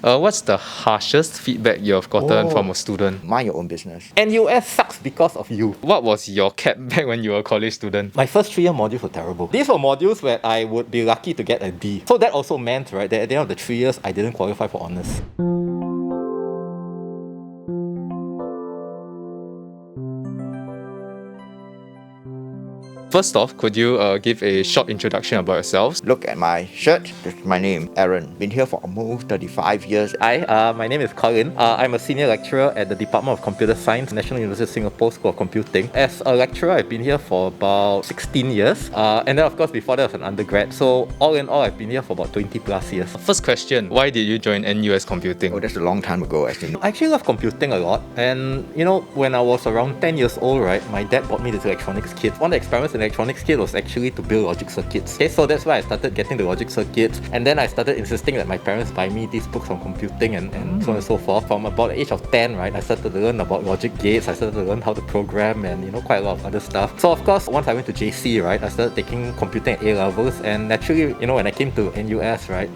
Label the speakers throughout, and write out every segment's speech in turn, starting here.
Speaker 1: What's the harshest feedback you have gotten from a student?
Speaker 2: Mind your own business.
Speaker 3: NUS sucks because of you.
Speaker 1: What was your cap back when you were a college student?
Speaker 3: My first 3-year modules were terrible. These were modules where I would be lucky to get a D. So that also meant, right, that at the end of the 3 years, I didn't qualify for honours.
Speaker 1: First off, could you give a short introduction about yourselves?
Speaker 2: Look at my shirt. That's my name, Aaron. Been here for almost 35 years.
Speaker 3: Hi, my name is Colin. I'm a senior lecturer at the Department of Computer Science, National University of Singapore School of Computing. As a lecturer, I've been here for about 16 years. And then of course before that I was an undergrad. So all in all, I've been here for about 20 plus years.
Speaker 1: First question, why did you join NUS Computing?
Speaker 2: Oh, that's a long time ago, actually.
Speaker 3: I actually love computing a lot. And you know, when I was around 10 years old, right, my dad bought me this electronics kit. One of the experiments in electronics kit was actually to build logic circuits. Okay, so that's why I started getting the logic circuits, and then I started insisting that my parents buy me these books on computing and so on and so forth. From about the age of 10, right, I started to learn about logic gates, I started to learn how to program and, you know, quite a lot of other stuff. So of course, once I went to JC, right, I started taking computing at A levels, and naturally, you know, when I came to NUS, right,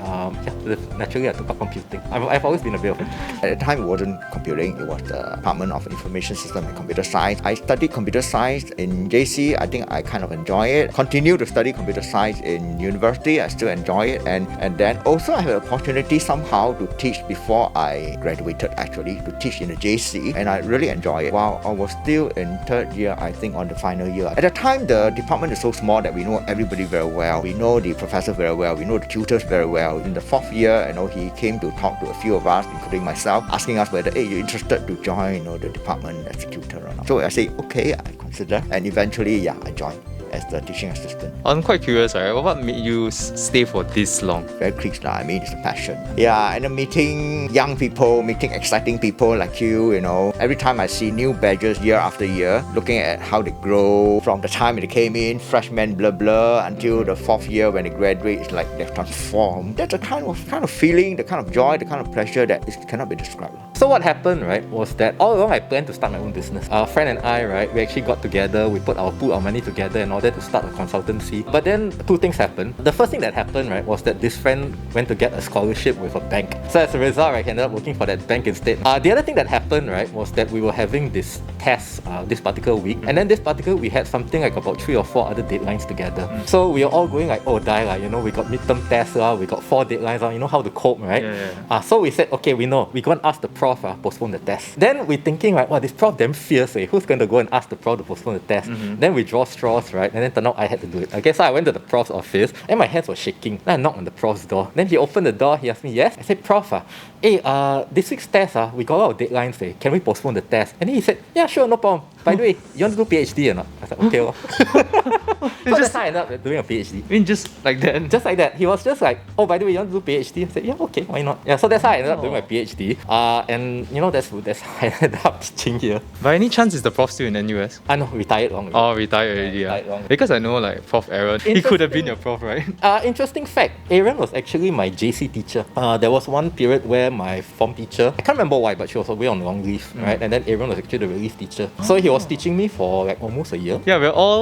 Speaker 3: naturally I took up computing. I've always been a bit of a...
Speaker 2: At the time, it wasn't computing, it was the Department of Information System and Computer Science. I studied computer science in JC. I think I kind of enjoy it. Continue to study computer science in university. I still enjoy it. And then also I had an opportunity somehow to teach before I graduated, actually, to teach in the JC. And I really enjoy it. While I was still in third year, I think on the final year. At the time, the department is so small that we know everybody very well. We know the professor very well. We know the tutors very well. In the fourth year, you know, he came to talk to a few of us, including myself, asking us whether, hey, you're interested to join, you know, the department as a tutor or not. So I say, okay, I consider. And eventually, yeah, I joined as the teaching assistant.
Speaker 1: I'm quite curious, right? What made you stay for this long?
Speaker 2: Very cliche, I mean, it's a passion. Yeah, and then meeting young people, meeting exciting people like you know. Every time I see new badges year after year, looking at how they grow from the time they came in, freshmen, blah, blah, until the fourth year when they graduate, it's like they've transformed. That's a kind of feeling, the kind of joy, the kind of pleasure that cannot be described.
Speaker 3: So what happened, right, was that all along I planned to start my own business. Our friend and I, right, we actually got together, we put our money together and all that to start a consultancy. But then two things happened. The first thing that happened, right, was that this friend went to get a scholarship with a bank. So as a result, right, he ended up working for that bank instead. The other thing that happened, right, was that we were having this test this particular week. And then this particular we had something like about 3 or 4 other deadlines together. So we were all going like, oh, die, like, you know, we got midterm tests, we got 4 deadlines, you know how to cope, right? So we said, okay, we know, we're going to ask the prof postpone the test. Then we're thinking, right, wow, this prof damn fierce, who's going to go and ask the prof to postpone the test? Then we draw straws, right, and then turned out I had to do it. Okay, so I went to the prof's office and my hands were shaking. Then I knocked on the prof's door. Then he opened the door, he asked me, yes? I said, Prof, hey, this week's test, we got a lot of deadlines, can we postpone the test? And then he said, yeah, sure, no problem. By the way, you want to do PhD or not? I said, okay, well. So that's how I ended up doing a PhD.
Speaker 1: I mean, just like that?
Speaker 3: Just like that. He was just like, oh, by the way, you want to do PhD? I said, yeah, okay, why not? Yeah, so that's how I ended up doing my PhD. And you know, that's how I ended up teaching here.
Speaker 1: By any chance, is the prof still in NUS?
Speaker 3: I know, retired long ago.
Speaker 1: Oh, retired already, yeah. Because I know, like, Prof Aaron, he could have been your prof, right?
Speaker 3: Interesting fact, Aaron was actually my JC teacher. There was one period where my form teacher, I can't remember why, but she was away on long leave, right? And then Aaron was actually the relief teacher. So he was teaching me for like almost a year.
Speaker 1: Yeah,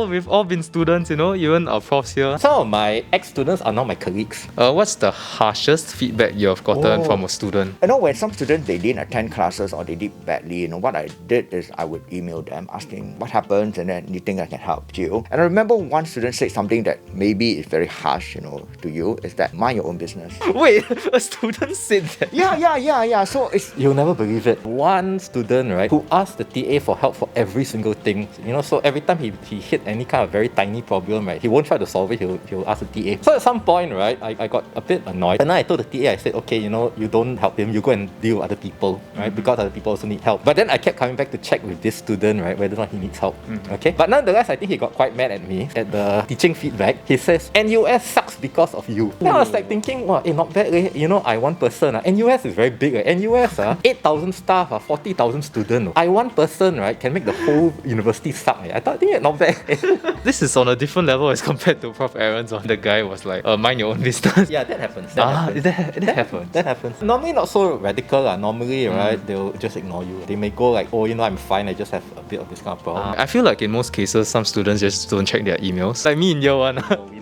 Speaker 1: we've all been students, you know, even our profs here.
Speaker 3: Some of my ex-students are now my colleagues.
Speaker 1: What's the harshest feedback you have gotten from a student?
Speaker 2: You know, when some students, they didn't attend classes or they did badly, you know, what I did is I would email them asking what happened and then you think I can help you. And I remember one student said something that maybe is very harsh, you know, to you, is that mind your own business.
Speaker 1: Wait, a student said that?
Speaker 2: Yeah. So it's...
Speaker 3: You'll never believe it. One student, right, who asked the TA for help for every single thing. You know, so every time he hit any kind of very tiny problem, right, he won't try to solve it, he'll ask the TA. So at some point, right, I got a bit annoyed. And then I told the TA, I said, okay, you know, you don't help him, you go and deal with other people, right, because other people also need help. But then I kept coming back to check with this student, right, whether or not he needs help. Okay? But nonetheless, I think he got quite mad at me at the teaching feedback. He says, NUS sucks because of you. Then I was like thinking, wow, not bad, you know, I one person. NUS is very big. NUS, 8,000 staff, 40,000 students. I one person, right, can make the whole university suck. I think it's not bad.
Speaker 1: This is on a different level as compared to Prof Aaron's one. The guy was like, mind your own business.
Speaker 3: Yeah, that happens.
Speaker 1: That
Speaker 3: happens. Normally not so radical. Normally, right, they'll just ignore you. They may go like, oh, you know, I'm fine, I just have a bit of this kind of problem.
Speaker 1: I feel like in most cases, some students just don't check their emails. Like me in year 1.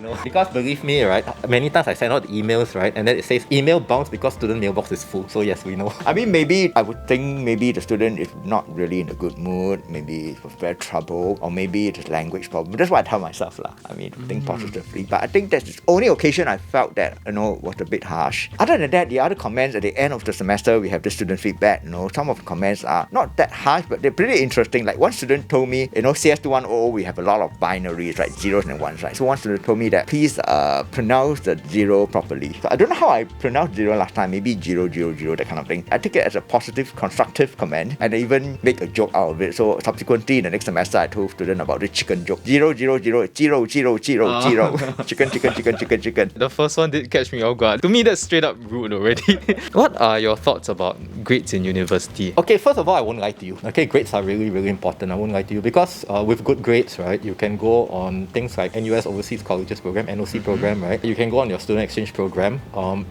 Speaker 3: know. Because believe me, right, many times I send out emails, right, and then it says email bounced because student mailbox is full. So yes, we know.
Speaker 2: I mean, maybe I would think maybe the student is not really in a good mood, maybe it was very trouble, or maybe it's a language problem. That's what I tell myself lah. I mean, think positively. But I think that's the only occasion I felt that, was a bit harsh. Other than that, the other comments at the end of the semester, we have the student feedback. Some of the comments are not that harsh, but they're pretty interesting. Like one student told me, CS2100, we have a lot of binaries, right? Zeros and ones, right? So one student told me that please pronounce the zero properly. So I don't know how I pronounced zero last time, maybe 000, that kind of thing. I take it as a positive, constructive comment, and I even make a joke out of it. So subsequently, in the next semester, I told students about the chicken joke. 000, 000, 000, 0. Chicken.
Speaker 1: The first one did catch me off guard. To me, that's straight up rude already. What are your thoughts about grades in university?
Speaker 3: Okay, first of all, I won't lie to you. Okay, grades are really, really important. I won't lie to you because with good grades, right, you can go on things like NUS Overseas Colleges Program, NOC program, right? You can go on your student exchange program.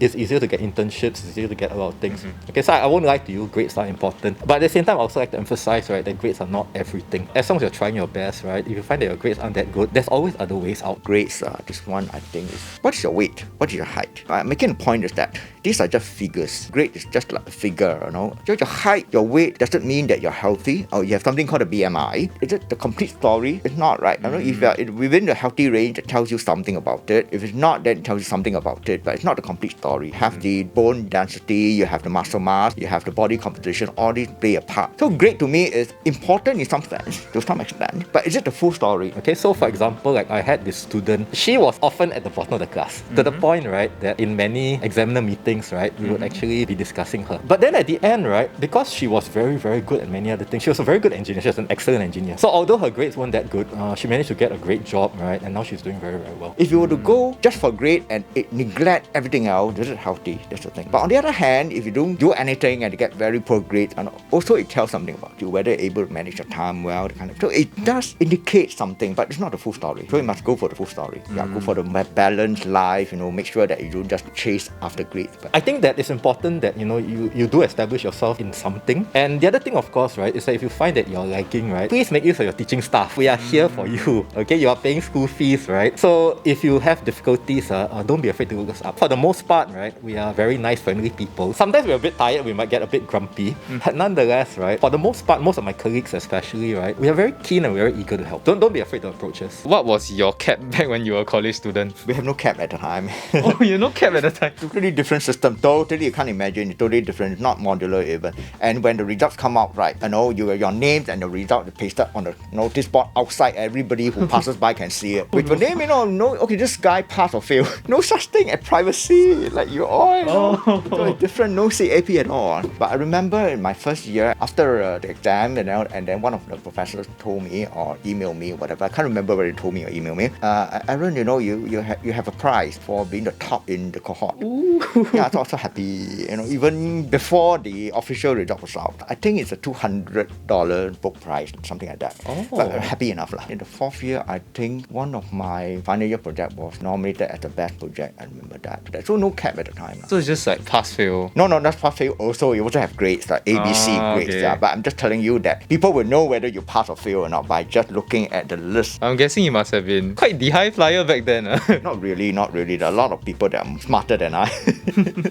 Speaker 3: It's easier to get internships, it's easier to get a lot of things. Okay, so I won't lie to you, grades are important. But at the same time, I also like to emphasize, right, that grades are not everything. As long as you're trying your best, right, if you find that your grades aren't that good, there's always other ways out.
Speaker 2: Grades, this one I think is, what's your weight? What is your height? Making a point is that these are just figures. Grade is just like a figure, Your height, your weight doesn't mean that you're healthy or you have something called a BMI. Is it the complete story? It's not, right? If you're within the healthy range, it tells you something about it. If it's not, then it tells you something about it, but it's not the complete story. You have the bone density, you have the muscle mass, you have the body composition, all these play a part. So grade to me is important in some sense, to some extent, but is it the full story?
Speaker 3: Okay, so for example, like I had this student, she was often at the bottom of the class, to the point, right, that in many examiner meetings, right, we would actually be discussing her. But then at the end, right, because she was very, very good at many other things, she was a very good engineer, she was an excellent engineer. So although her grades weren't that good, she managed to get a great job, right, and now she's doing very, very well.
Speaker 2: If you were to go just for grade and neglect everything else, this is healthy, that's the thing. But on the other hand, if you don't do anything and you get very poor grades, and also it tells something about you, whether you're able to manage your time well, the kind of. So it does indicate something, but it's not the full story. So you must go for the full story. Go for the balanced life, make sure that you don't just chase after grades. But
Speaker 3: I think that it's important that, you do establish yourself in something. And the other thing, of course, right, is that if you find that you're lagging, right, please make use of your teaching staff. We are here for you, okay? You are paying school fees, right? So if you have difficulties, don't be afraid to look us up. For the most part, right, we are very nice, friendly people. Sometimes we're a bit tired, we might get a bit grumpy, but nonetheless, right, for the most part, most of my colleagues especially, right, we are very keen and very eager to help. Don't be afraid to approach us.
Speaker 1: What was your cap back when you were a college student?
Speaker 2: we have no cap at the time.
Speaker 1: Oh, you no cap at the time?
Speaker 2: Totally different system. Totally, you can't imagine. It's totally different. It's not modular even. And when the results come out, right, your names and the result is pasted on the notice board outside. Everybody who passes by can see it. With your name, okay, this guy passed or failed. No such thing as privacy. Like you all, totally different. No CAP at all. But I remember in my first year, after the exam, and then one of the professors told me or emailed me, whatever. I can't remember whether he told me or emailed me. Aaron, you have a prize for being the top in the cohort. Yeah, I was so happy. Even before the official result was out, I think it's a $200 book prize, something like that. But I'm happy enough lah. In the fourth year, I think one of my final year project was nominated as the best project. I remember that. So no cap at the time.
Speaker 1: So it's just like pass fail.
Speaker 2: No, that's pass fail. Also, you also have grades like ABC grades.
Speaker 1: Okay.
Speaker 2: Yeah, but I'm just telling you that people will know whether you pass or fail or not by just looking at the list.
Speaker 1: I'm guessing you must have been quite the high flyer back then.
Speaker 2: Not really. There are a lot of people that are smarter than I.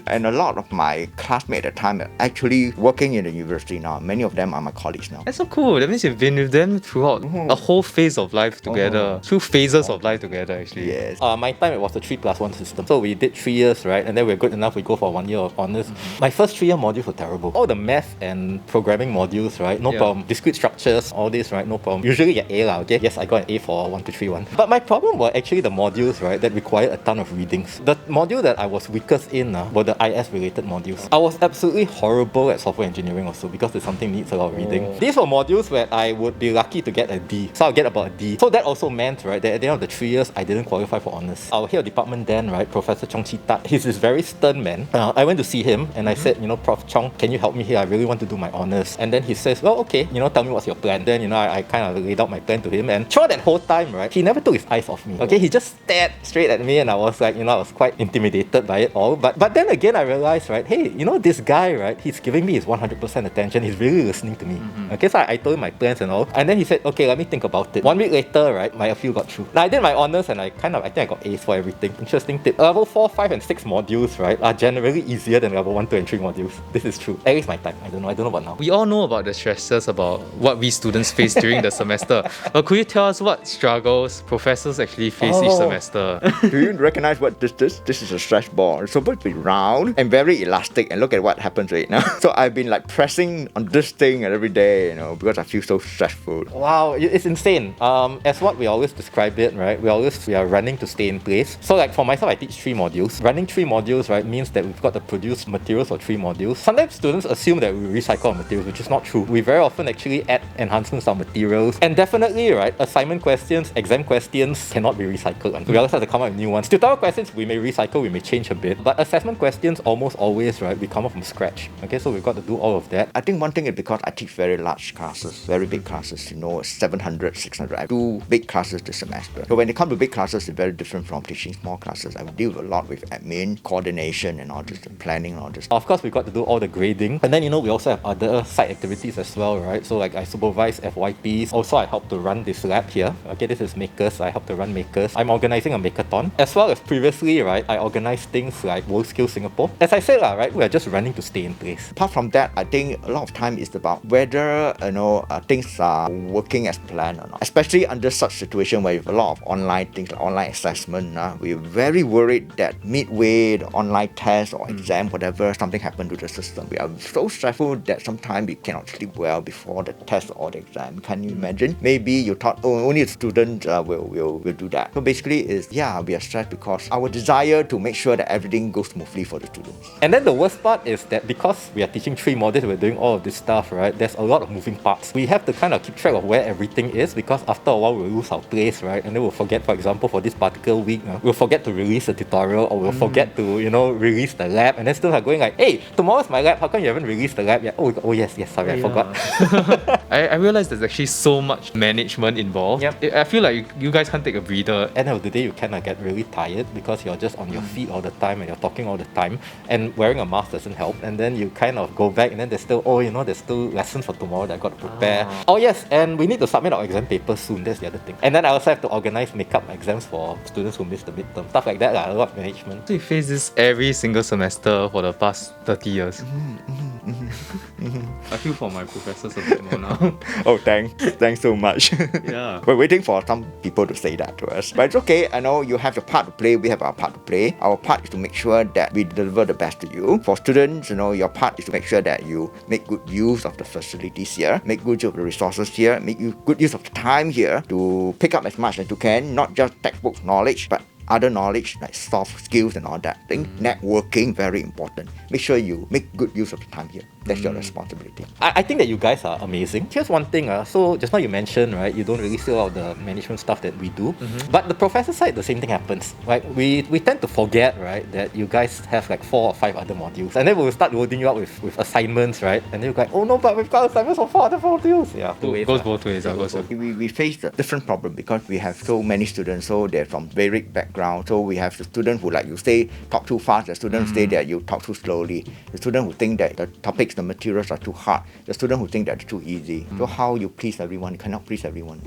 Speaker 2: And a lot of my classmates at the time are actually working in the university now. Many of them are my colleagues now.
Speaker 1: That's so cool. That means you've been with them throughout a whole phase of life together. 2 phases of life together, actually.
Speaker 2: Yes.
Speaker 3: My time, it was a 3+1 system. So we did 3 years, right? And then we're good enough, we go for 1 year of honours. My first 3-year modules were terrible. All the math and programming modules, right? No problem. Discrete structures, all this, right? No problem. Usually get A lah, okay? Yes, I got an A for 1, 2, 3, 1. But my problem were actually the modules, right, that required a ton of readings. The module that I was weakest in were the IS related modules. I was absolutely horrible at software engineering also because it's something needs a lot of reading. These were modules where I would be lucky to get a D. So I'll get about a D. So that also meant, right, that at the end of the 3 years, I didn't qualify for honours. Our head of department then, right, Professor Chong Chi Tat, he's this very stern man. I went to see him and I said, Prof Chong, can you help me here? I really want to do my honours. And then he says, well, okay, tell me what's your plan. Then, I kind of laid out my plan to him. And throughout that whole time, right, he never took his eyes off me. Okay, he just stared straight at me and I was like, I was quite intimidated by it all. But then again, I realized, right, hey, this guy, right, right, he's giving me his 100% attention. He's really listening to me. Okay, so I told him my plans and all. And then he said, okay, let me think about it. 1 week later, right, my FU got through. Now, I did my honours and I think I got A's for everything. Interesting tip. Level 4, 5 and 6 modules, right, are generally easier than level 1, 2 and 3 modules. This is true. At least my time. I don't know about now.
Speaker 1: We all know about the stresses about what we students face during the semester. But could you tell us what struggles professors actually face each semester?
Speaker 2: Do you recognize what this is? This is a stretch ball. It's supposed to be round and very elastic, and look at what happens right now. So I've been like pressing on this thing every day, you know, because I feel so stressful.
Speaker 3: Wow, it's insane. As what we always describe it, right? We are running to stay in place. So like for myself, I teach 3 modules. Running 3 modules, right, means that we've got to produce materials for 3 modules. Sometimes students assume that we recycle our materials, which is not true. We very often actually add enhancements to our materials. And definitely, right, assignment questions, exam questions cannot be recycled. And we also have to come up with new ones. Tutorial questions, we may recycle, we may change a bit. But assessment questions, almost always, right, we come up from scratch. Okay, so we've got to do all of that.
Speaker 2: I think one thing is because I teach very large classes, very big classes, you know, 700, 600. I do big classes this semester. So when it comes to big classes, it's very different from teaching small classes. I deal a lot with admin, coordination and all this, planning and all this.
Speaker 3: Of course, we've got to do all the grading. And then, you know, we also have other side activities as well, right? So like I supervise FYPs. Also, I help to run this lab here. Okay, this is Makers. I help to run Makers. I'm organizing a Makeathon. As well as previously, right, I organized things like World Skills Singapore. As I said, right, we are just running to stay in place.
Speaker 2: Apart from that, I think a lot of time is about whether, you know, things are working as planned or not. Especially under such situation where you have a lot of online things like online assessment. We're very worried that midway, the online test or exam, whatever, something happened to the system. We are so stressful that sometimes we cannot sleep well before the test or the exam. Can you imagine? Maybe you thought, oh, only a student will do that. So basically, we are stressed because our desire to make sure that everything goes smoothly for the students.
Speaker 3: And then the worst part is that because we are teaching 3 modules, we're doing all of this stuff, right? There's a lot of moving parts. We have to kind of keep track of where everything is because after a while we'll lose our place, right? And then we'll forget, for example, for this particular week, we'll forget to release a tutorial or we'll forget to, you know, release the lab. And then students are going like, hey, tomorrow's my lab. How come you haven't released the lab yet? Oh yes, sorry, I forgot.
Speaker 1: I realized there's actually so much management involved.
Speaker 3: Yep.
Speaker 1: I feel like you guys can't take a breather.
Speaker 3: End of the day, you kind of get really tired because you're just on your feet all the time and you're talking all the time, and wearing a mask doesn't help. And then you kind of go back and then there's still lessons for tomorrow that I got to prepare. Oh yes, and we need to submit our exam papers soon. That's the other thing. And then I also have to organize makeup exams for students who missed the midterm. Stuff like that, a lot of management.
Speaker 1: So you face this every single semester for the past 30 years. I feel for my professors a bit more now.
Speaker 2: Oh, thanks so much.
Speaker 1: Yeah.
Speaker 2: We're waiting for some people to say that to us. But it's okay. I know you have your part to play. We have our part to play. Our part is to make sure that we deliver the best to you. For students, you know, your part is to make sure that you make good use of the facilities here, make good use of the resources here, make good use of the time here to pick up as much as you can, not just textbook knowledge, but other knowledge like soft skills and all that. I think networking, very important. Make sure you make good use of the time here. That's your responsibility.
Speaker 3: I think that you guys are amazing. Here's one thing. So just now you mentioned, right, you don't really see all the management stuff that we do. But the professor side, the same thing happens. Like we tend to forget, right, that you guys have like 4 or 5 other modules. And then we'll start loading you up with assignments, right? And then you're like, oh no, but we've got assignments for 4 other modules. Yeah,
Speaker 1: Goes both ways.
Speaker 2: We face a different problem because we have so many students, so they're from varied backgrounds. So we have the students who, like you say, talk too fast. The students say that you talk too slowly. The student who think that the topics, the materials are too hard. The student who think that it's too easy. So how you please everyone? You cannot please everyone.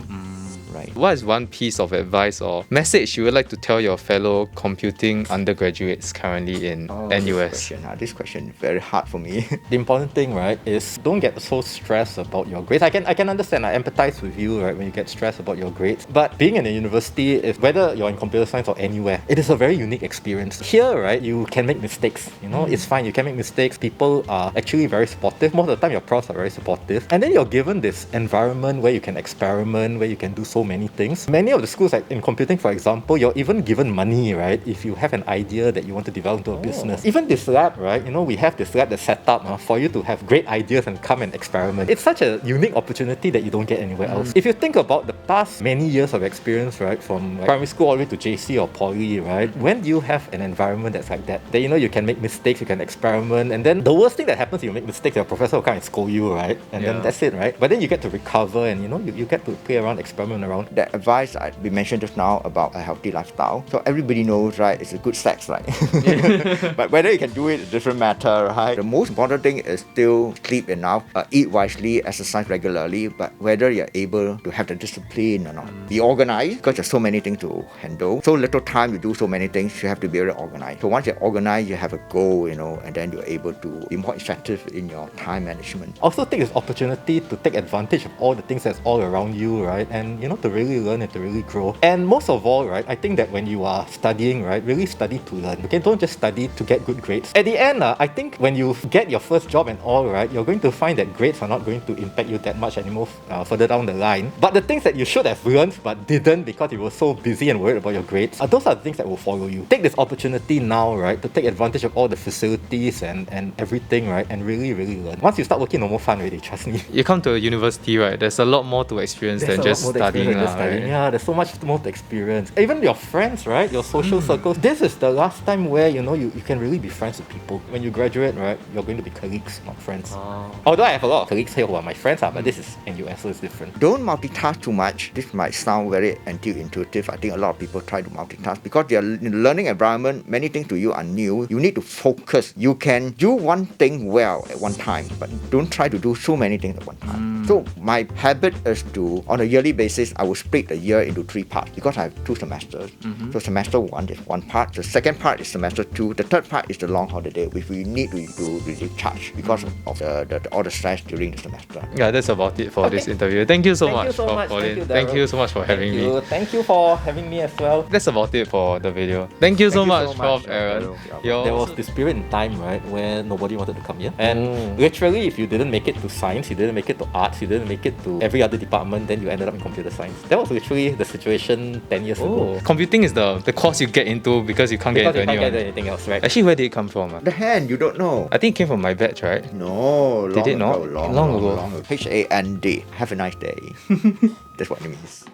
Speaker 2: Right.
Speaker 1: What is one piece of advice or message you would like to tell your fellow computing undergraduates currently in NUS?
Speaker 2: This question is very hard for me.
Speaker 3: The important thing, right, is don't get so stressed about your grades. I can understand, I empathize with you, right, when you get stressed about your grades. But being in a university, is whether you're in computer science or anywhere, it is a very unique experience. Here, right, you can make mistakes. You know, it's fine. You can make mistakes. People are actually very supportive. Most of the time, your profs are very supportive. And then you're given this environment where you can experiment, where you can do so many things. Many of the schools, like in computing, for example, you're even given money, right, if you have an idea that you want to develop into a business. Even this lab, right, you know, we have this lab that's set up for you to have great ideas and come and experiment. It's such a unique opportunity that you don't get anywhere else. If you think about the past many years of experience, right, from like primary school all the way to JC or poly, right, when do you have an environment that's like that? That, you know, you can make mistakes, you can experiment, and then the worst thing that happens, you make mistakes, your professor will come and scold you, right, and then that's it, right? But then you get to recover and, you know, you get to play around, experiment around?
Speaker 2: The advice we mentioned just now about a healthy lifestyle. So everybody knows, right, it's a good sex, right? But whether you can do it, it doesn't matter, right? The most important thing is still sleep enough, eat wisely, exercise regularly, but whether you're able to have the discipline or not. Be organized, because there's so many things to handle. So little time, you do so many things, you have to be very organized. So once you're organized, you have a goal, and then you're able to be more effective in your time management.
Speaker 3: Also take this opportunity to take advantage of all the things that's all around you, right? And to really learn and to really grow. And most of all, right, I think that when you are studying, right, really study to learn. Okay, don't just study to get good grades. At the end, I think when you get your first job and all, right, you're going to find that grades are not going to impact you that much anymore further down the line. But the things that you should have learned but didn't because you were so busy and worried about your grades, those are the things that will follow you. Take this opportunity now, right, to take advantage of all the facilities and everything, right, and really, really learn. Once you start working, no more fun already, trust me.
Speaker 1: You come to a university, right? There's a lot more to experience than just studying. Right?
Speaker 3: Yeah, there's so much more to experience. Even your friends, right? Your social circles. This is the last time where you can really be friends with people. When you graduate, right, you're going to be colleagues, not friends. Although I have a lot of colleagues here who are my friends, but this is NUS, so it's different.
Speaker 2: Don't multitask too much. This might sound very anti-intuitive. I think a lot of people try to multitask because they are in a learning environment. Many things to you are new. You need to focus. You can do one thing well at one time, but don't try to do so many things at one time. So my habit is to, on a yearly basis, I will split the year into 3 parts because I have 2 semesters. So semester 1 is 1 part. The second part is semester 2. The third part is the long holiday, which we need to recharge because of all the stress during the semester.
Speaker 1: Yeah, that's about it for this interview. Thank you so much,
Speaker 3: Colin.
Speaker 1: Colin. Thank you so much for having me.
Speaker 3: Thank you for having me as well.
Speaker 1: That's about it for the video. Thank you so much, Prof. Aaron.
Speaker 3: There was this period in time, right, where nobody wanted to come here. And literally, if you didn't make it to science, you didn't make it to arts, you didn't make it to every other department, then you ended up in computer science. That was literally the situation 10 years ago.
Speaker 1: Computing is the course you get into because you can't get into
Speaker 3: anything else, right?
Speaker 1: Actually, where did it come from?
Speaker 2: The hand, you don't know.
Speaker 1: I think it came from my batch, right?
Speaker 2: No,
Speaker 1: Did it not? Long ago.
Speaker 2: HAND. Have a nice day. That's what it means.